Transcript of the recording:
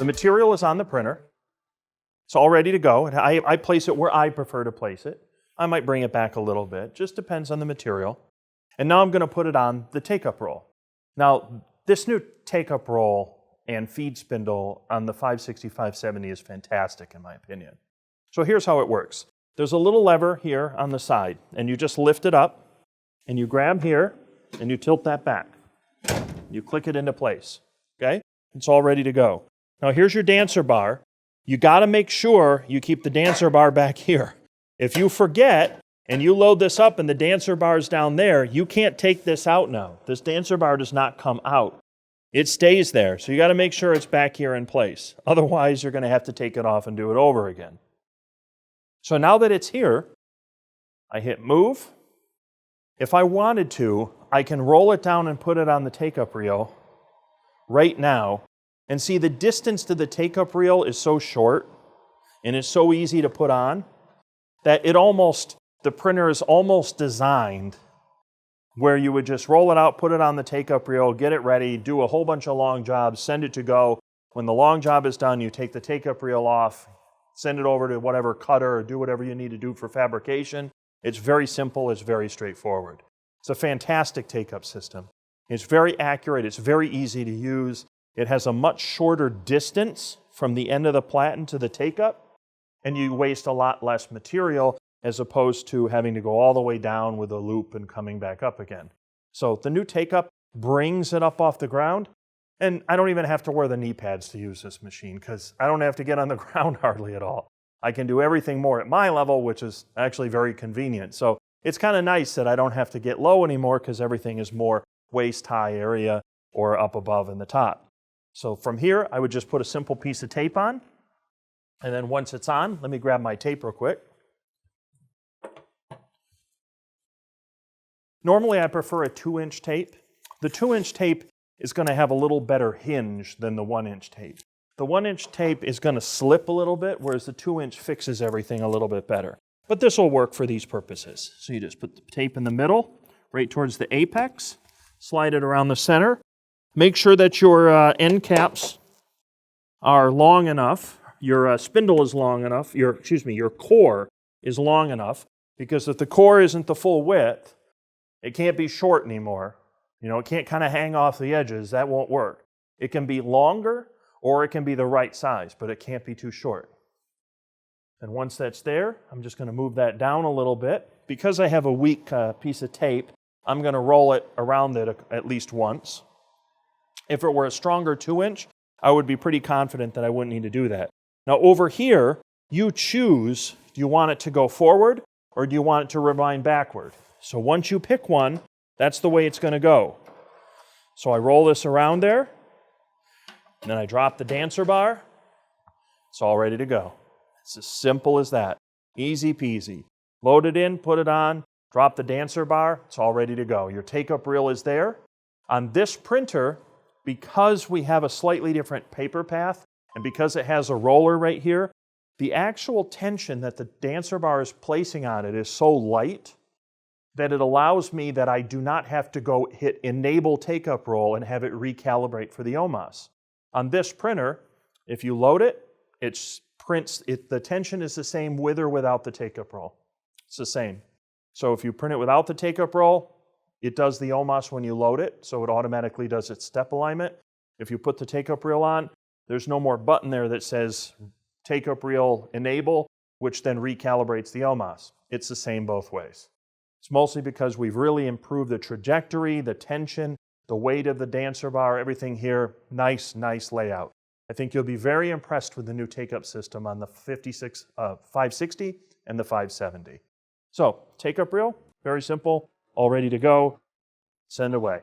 material is on the printer. It's all ready to go. I place it where I prefer to place it. I might bring it back a little bit, just depends on the material. And now I'm going to put it on the take-up roll. Now, this new take-up roll and feed spindle on the 560, 570 is fantastic in my opinion. So here's how it works. There's a little lever here on the side, and you just lift it up, and you grab here, and you tilt that back. You click it into place, okay? It's all ready to go. Now here's your dancer bar. You got to make sure you keep the dancer bar back here. If you forget and you load this up and the dancer bar is down there, you can't take this out now. This dancer bar does not come out. It stays there, so you got to make sure it's back here in place. Otherwise, you're going to have to take it off and do it over again. So now that it's here, I hit move. If I wanted to, I can roll it down and put it on the take-up reel right now. And see, the distance to the take-up reel is so short and it's so easy to put on that the printer is almost designed where you would just roll it out, put it on the take-up reel, get it ready, do a whole bunch of long jobs, send it to go. When the long job is done, you take the take-up reel off, send it over to whatever cutter or do whatever you need to do for fabrication. It's very simple, it's very straightforward. It's a fantastic take-up system. It's very accurate, it's very easy to use. It has a much shorter distance from the end of the platen to the take-up, and you waste a lot less material as opposed to having to go all the way down with a loop and coming back up again. So the new take-up brings it up off the ground, and I don't even have to wear the knee pads to use this machine because I don't have to get on the ground hardly at all. I can do everything more at my level, which is actually very convenient. So it's kind of nice that I don't have to get low anymore because everything is more waist-high area or up above in the top. So from here, I would just put a simple piece of tape on, and then once it's on, let me grab my tape real quick. Normally, I prefer a 2-inch tape. The 2-inch tape is going to have a little better hinge than the 1-inch tape. The 1-inch tape is going to slip a little bit, whereas the 2-inch fixes everything a little bit better. But this will work for these purposes. So you just put the tape in the middle, right towards the apex, slide it around the center. Make sure that your end caps are long enough, your spindle is long enough, your core is long enough, because if the core isn't the full width, it can't be short anymore. You know, it can't kind of hang off the edges. That won't work. It can be longer or it can be the right size, but it can't be too short. And once that's there, I'm just going to move that down a little bit. Because I have a weak piece of tape, I'm going to roll it around it at least once. If it were a stronger 2-inch, I would be pretty confident that I wouldn't need to do that. Now over here, you choose, do you want it to go forward or do you want it to rewind backward? So once you pick one, that's the way it's going to go. So I roll this around there, and then I drop the dancer bar. It's all ready to go. It's as simple as that. Easy peasy. Load it in, put it on, drop the dancer bar, it's all ready to go. Your take-up reel is there. On this printer, because we have a slightly different paper path, and because it has a roller right here, the actual tension that the dancer bar is placing on it is so light that it allows me that I do not have to go hit enable take-up roll and have it recalibrate for the OMOS. On this printer, if you load it, the tension is the same with or without the take-up roll. It's the same. So if you print it without the take-up roll, it does the OMOS when you load it, so it automatically does its step alignment. If you put the take-up reel on, there's no more button there that says take-up reel enable, which then recalibrates the OMOS. It's the same both ways. It's mostly because we've really improved the trajectory, the tension, the weight of the dancer bar, everything here. Nice layout. I think you'll be very impressed with the new take-up system on the 560 and the 570. So, take-up reel, very simple, all ready to go. Send away.